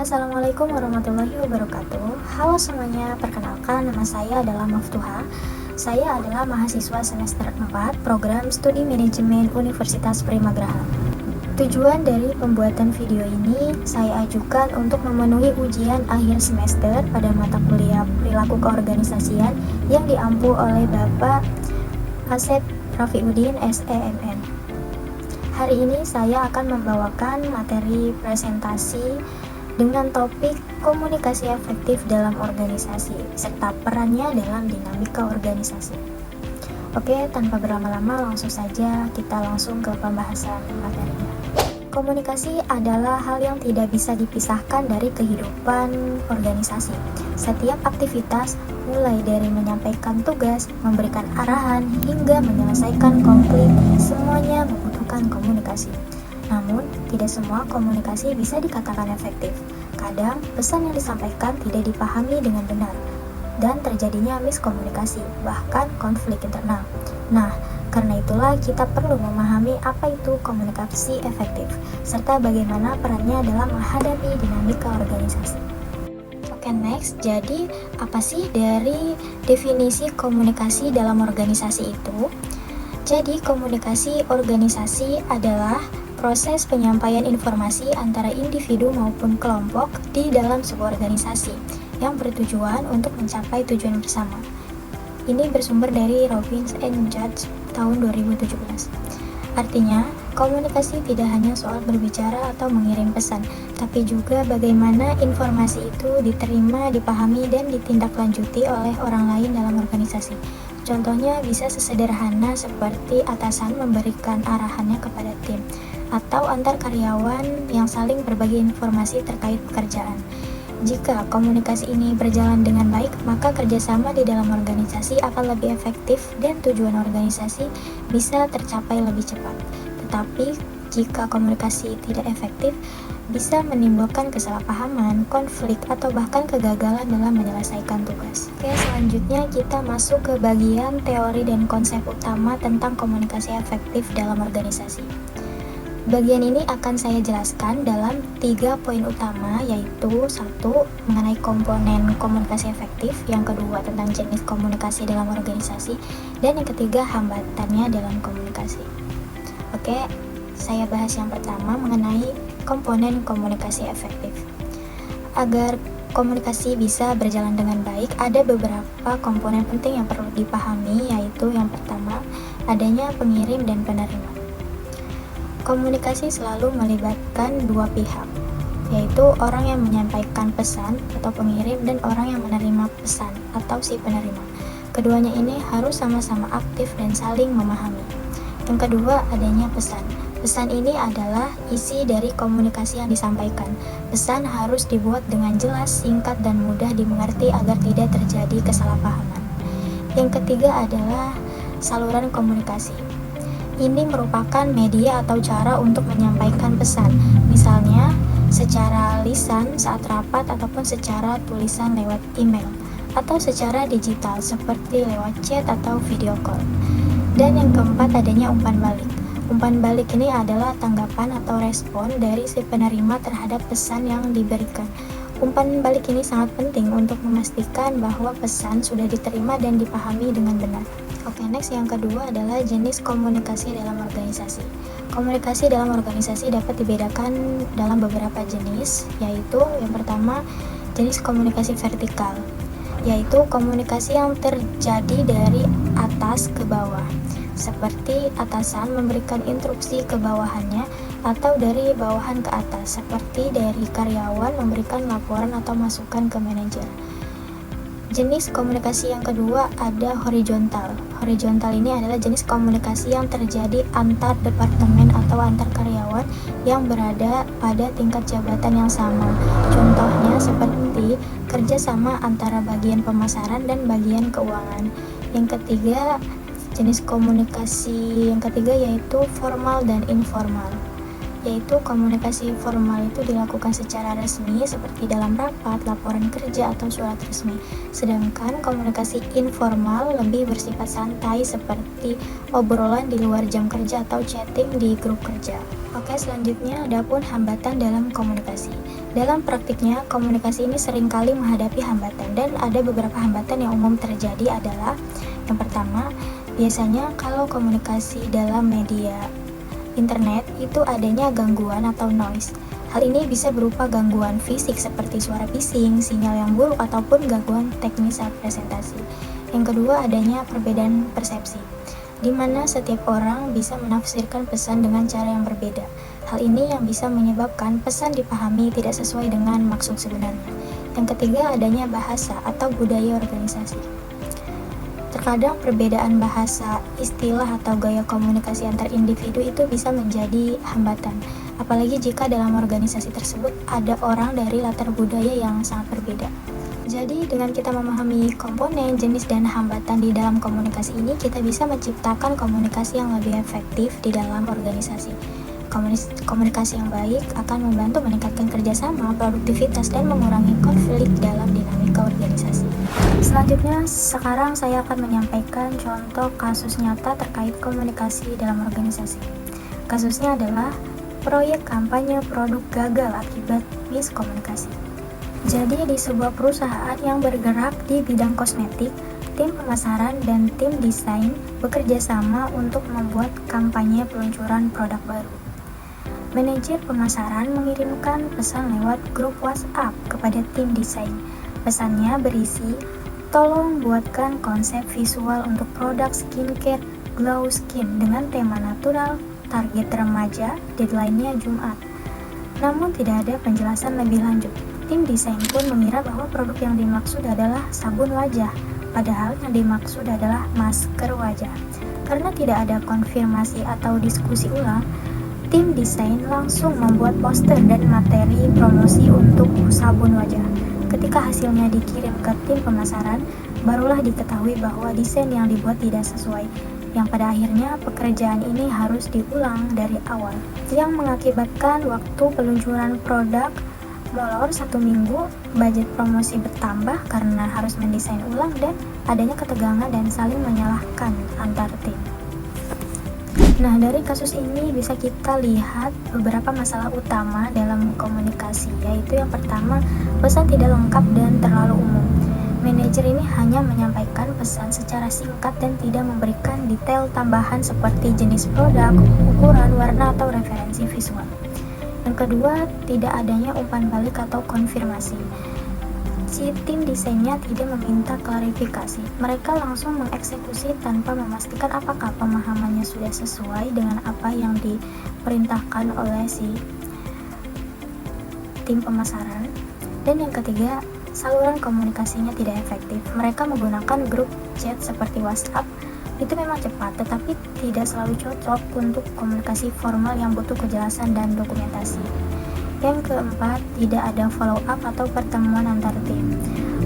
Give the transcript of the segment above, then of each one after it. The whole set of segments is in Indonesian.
Assalamualaikum warahmatullahi wabarakatuh. Halo semuanya, perkenalkan nama saya adalah Maftuha. Saya adalah mahasiswa semester 4 Program Studi Manajemen Universitas Primagraha. Tujuan dari pembuatan video ini saya ajukan untuk memenuhi ujian akhir semester pada mata kuliah Perilaku Keorganisasian yang diampu oleh Bapak Asep Rafiuddin SEMN. Hari ini saya akan membawakan materi presentasi dengan topik komunikasi efektif dalam organisasi serta perannya dalam dinamika organisasi. Oke, tanpa berlama-lama langsung saja kita langsung ke pembahasan materinya. Komunikasi adalah hal yang tidak bisa dipisahkan dari kehidupan organisasi. Setiap aktivitas, mulai dari menyampaikan tugas, memberikan arahan, hingga menyelesaikan konflik, semuanya membutuhkan komunikasi. Namun, tidak semua komunikasi bisa dikatakan efektif. Kadang, pesan yang disampaikan tidak dipahami dengan benar, dan terjadinya miskomunikasi, bahkan konflik internal. Nah, karena itulah kita perlu memahami apa itu komunikasi efektif, serta bagaimana perannya dalam menghadapi dinamika organisasi. Oke, next. Jadi, apa sih dari definisi komunikasi dalam organisasi itu? Jadi, komunikasi organisasi adalah proses penyampaian informasi antara individu maupun kelompok di dalam sebuah organisasi yang bertujuan untuk mencapai tujuan bersama. Ini bersumber dari Robbins and Judge tahun 2017. Artinya, komunikasi tidak hanya soal berbicara atau mengirim pesan, tapi juga bagaimana informasi itu diterima, dipahami, dan ditindaklanjuti oleh orang lain dalam organisasi. Contohnya bisa sesederhana seperti atasan memberikan arahannya kepada tim, atau antar karyawan yang saling berbagi informasi terkait pekerjaan. Jika komunikasi ini berjalan dengan baik, maka kerjasama di dalam organisasi akan lebih efektif dan tujuan organisasi bisa tercapai lebih cepat. Tetapi, jika komunikasi tidak efektif, bisa menimbulkan kesalahpahaman, konflik, atau bahkan kegagalan dalam menyelesaikan tugas. Oke, selanjutnya kita masuk ke bagian teori dan konsep utama tentang komunikasi efektif dalam organisasi. Bagian ini akan saya jelaskan dalam 3 poin utama, yaitu 1. Mengenai komponen komunikasi efektif, yang kedua tentang jenis komunikasi dalam organisasi, dan yang ketiga hambatannya dalam komunikasi. Oke, saya bahas yang pertama mengenai komponen komunikasi efektif. Agar komunikasi bisa berjalan dengan baik, ada beberapa komponen penting yang perlu dipahami, yaitu yang pertama, adanya pengirim dan penerima. Komunikasi selalu melibatkan dua pihak, yaitu orang yang menyampaikan pesan atau pengirim dan orang yang menerima pesan atau si penerima. Keduanya ini harus sama-sama aktif dan saling memahami. Yang kedua, adanya pesan. Pesan ini adalah isi dari komunikasi yang disampaikan. Pesan harus dibuat dengan jelas, singkat, dan mudah dimengerti agar tidak terjadi kesalahpahaman. Yang ketiga adalah saluran komunikasi. Ini merupakan media atau cara untuk menyampaikan pesan, misalnya secara lisan saat rapat ataupun secara tulisan lewat email, atau secara digital seperti lewat chat atau video call. Dan yang keempat, adanya umpan balik. Umpan balik ini adalah tanggapan atau respon dari si penerima terhadap pesan yang diberikan. Umpan balik ini sangat penting untuk memastikan bahwa pesan sudah diterima dan dipahami dengan benar. Oke, next, yang kedua adalah jenis komunikasi dalam organisasi. Komunikasi dalam organisasi dapat dibedakan dalam beberapa jenis, yaitu yang pertama, jenis komunikasi vertikal, yaitu komunikasi yang terjadi dari atas ke bawah, seperti atasan memberikan instruksi ke bawahannya, atau dari bawahan ke atas, seperti dari karyawan memberikan laporan atau masukan ke manajer. Jenis komunikasi yang kedua ada horizontal. Horizontal ini adalah jenis komunikasi yang terjadi antar departemen atau antar karyawan yang berada pada tingkat jabatan yang sama. Contohnya seperti kerjasama antara bagian pemasaran dan bagian keuangan. Yang ketiga, jenis komunikasi yang ketiga yaitu formal dan informal. Yaitu komunikasi formal itu dilakukan secara resmi seperti dalam rapat, laporan kerja, atau surat resmi. Sedangkan komunikasi informal lebih bersifat santai seperti obrolan di luar jam kerja atau chatting di grup kerja. Oke, selanjutnya adapun hambatan dalam komunikasi. Dalam praktiknya, komunikasi ini seringkali menghadapi hambatan, dan ada beberapa hambatan yang umum terjadi adalah yang pertama, biasanya kalau komunikasi dalam media internet itu adanya gangguan atau noise. Hal ini bisa berupa gangguan fisik seperti suara bising, sinyal yang buruk, ataupun gangguan teknis saat presentasi. Yang kedua, adanya perbedaan persepsi, di mana setiap orang bisa menafsirkan pesan dengan cara yang berbeda. Hal ini yang bisa menyebabkan pesan dipahami tidak sesuai dengan maksud sebenarnya. Yang ketiga, adanya bahasa atau budaya organisasi. Terkadang perbedaan bahasa, istilah, atau gaya komunikasi antar individu itu bisa menjadi hambatan, apalagi jika dalam organisasi tersebut ada orang dari latar budaya yang sangat berbeda. Jadi, dengan kita memahami komponen, jenis, dan hambatan di dalam komunikasi ini, kita bisa menciptakan komunikasi yang lebih efektif di dalam organisasi. Komunikasi yang baik akan membantu meningkatkan kerjasama, produktivitas, dan mengurangi konflik dalam dinamika organisasi. Selanjutnya, sekarang saya akan menyampaikan contoh kasus nyata terkait komunikasi dalam organisasi. Kasusnya adalah proyek kampanye produk gagal akibat miskomunikasi. Jadi, di sebuah perusahaan yang bergerak di bidang kosmetik, tim pemasaran dan tim desain bekerja sama untuk membuat kampanye peluncuran produk baru. Manajer pemasaran mengirimkan pesan lewat grup WhatsApp kepada tim desain. Pesannya berisi, tolong buatkan konsep visual untuk produk skincare Glow Skin dengan tema natural, target remaja, deadline-nya Jumat. Namun tidak ada penjelasan lebih lanjut. Tim desain pun mengira bahwa produk yang dimaksud adalah sabun wajah, padahal yang dimaksud adalah masker wajah. Karena tidak ada konfirmasi atau diskusi ulang, tim desain langsung membuat poster dan materi promosi untuk sabun wajah. Ketika hasilnya dikirim ke tim pemasaran, barulah diketahui bahwa desain yang dibuat tidak sesuai, yang pada akhirnya pekerjaan ini harus diulang dari awal, yang mengakibatkan waktu peluncuran produk molor 1 minggu, budget promosi bertambah karena harus mendesain ulang, dan adanya ketegangan dan saling menyalahkan antar tim. Nah, dari kasus ini bisa kita lihat beberapa masalah utama dalam komunikasi, yaitu yang pertama, pesan tidak lengkap dan terlalu umum. Manajer ini hanya menyampaikan pesan secara singkat dan tidak memberikan detail tambahan seperti jenis produk, ukuran, warna, atau referensi visual. Yang kedua, tidak adanya umpan balik atau konfirmasi. Si tim desainnya tidak meminta klarifikasi. Mereka langsung mengeksekusi tanpa memastikan apakah pemahamannya sudah sesuai dengan apa yang diperintahkan oleh si tim pemasaran. Dan yang ketiga, saluran komunikasinya tidak efektif. Mereka menggunakan grup chat seperti WhatsApp. Itu memang cepat, tetapi tidak selalu cocok untuk komunikasi formal yang butuh kejelasan dan dokumentasi. Yang keempat, tidak ada follow up atau pertemuan antar tim.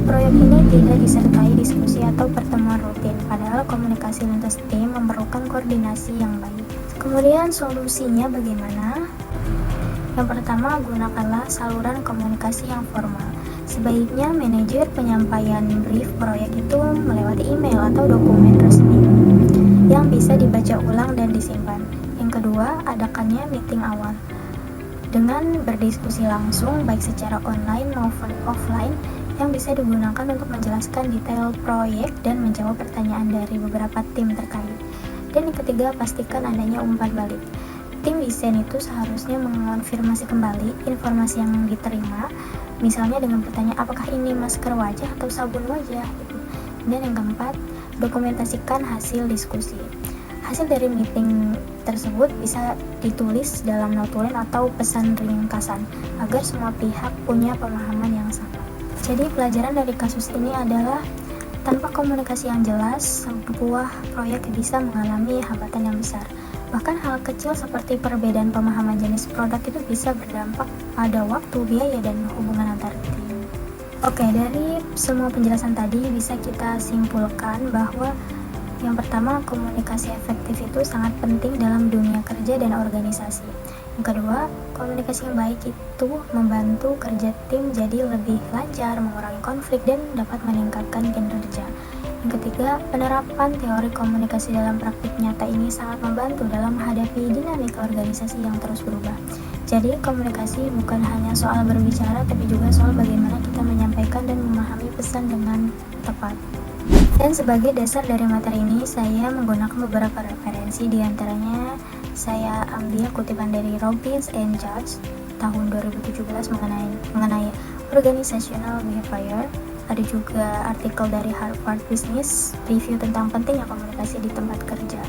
Proyek ini tidak disertai diskusi atau pertemuan rutin, padahal komunikasi lintas tim memerlukan koordinasi yang baik. Kemudian solusinya bagaimana? Yang pertama, gunakanlah saluran komunikasi yang formal. Sebaiknya manajer penyampaian brief proyek itu melewati email atau dokumen resmi yang bisa dibaca ulang dan disimpan. Yang kedua, adakannya meeting awal dengan berdiskusi langsung baik secara online maupun offline yang bisa digunakan untuk menjelaskan detail proyek dan menjawab pertanyaan dari beberapa tim terkait. Dan yang ketiga, pastikan adanya umpan balik. Tim desain itu seharusnya mengonfirmasi kembali informasi yang diterima, misalnya dengan pertanyaan apakah ini masker wajah atau sabun wajah gitu. Dan yang keempat, dokumentasikan hasil diskusi. Hasil dari meeting tersebut bisa ditulis dalam notulen atau pesan ringkasan agar semua pihak punya pemahaman yang sama. Jadi pelajaran dari kasus ini adalah tanpa komunikasi yang jelas, sebuah proyek bisa mengalami hambatan yang besar. Bahkan hal kecil seperti perbedaan pemahaman jenis produk itu bisa berdampak pada waktu, biaya, dan hubungan antar tim. Oke, dari semua penjelasan tadi bisa kita simpulkan bahwa yang pertama, komunikasi efektif itu sangat penting dalam dunia kerja dan organisasi. Yang kedua, komunikasi yang baik itu membantu kerja tim jadi lebih lancar, mengurangi konflik, dan dapat meningkatkan kinerja. Yang ketiga, penerapan teori komunikasi dalam praktik nyata ini sangat membantu dalam menghadapi dinamika organisasi yang terus berubah. Jadi komunikasi bukan hanya soal berbicara, tapi juga soal bagaimana kita menyampaikan dan memahami pesan dengan tepat. Dan sebagai dasar dari materi ini, saya menggunakan beberapa referensi, diantaranya saya ambil kutipan dari Robbins and Judge tahun 2017 mengenai organizational behavior. Ada juga artikel dari Harvard Business Review tentang pentingnya komunikasi di tempat kerja.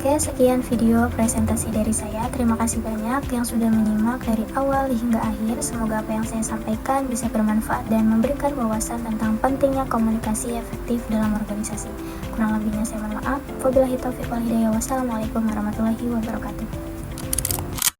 Oke, sekian video presentasi dari saya. Terima kasih banyak yang sudah menyimak dari awal hingga akhir. Semoga apa yang saya sampaikan bisa bermanfaat dan memberikan wawasan tentang pentingnya komunikasi efektif dalam organisasi. Kurang lebihnya saya mohon maaf. Wabillahi taufiq wal hidayah. Wassalamualaikum warahmatullahi wabarakatuh.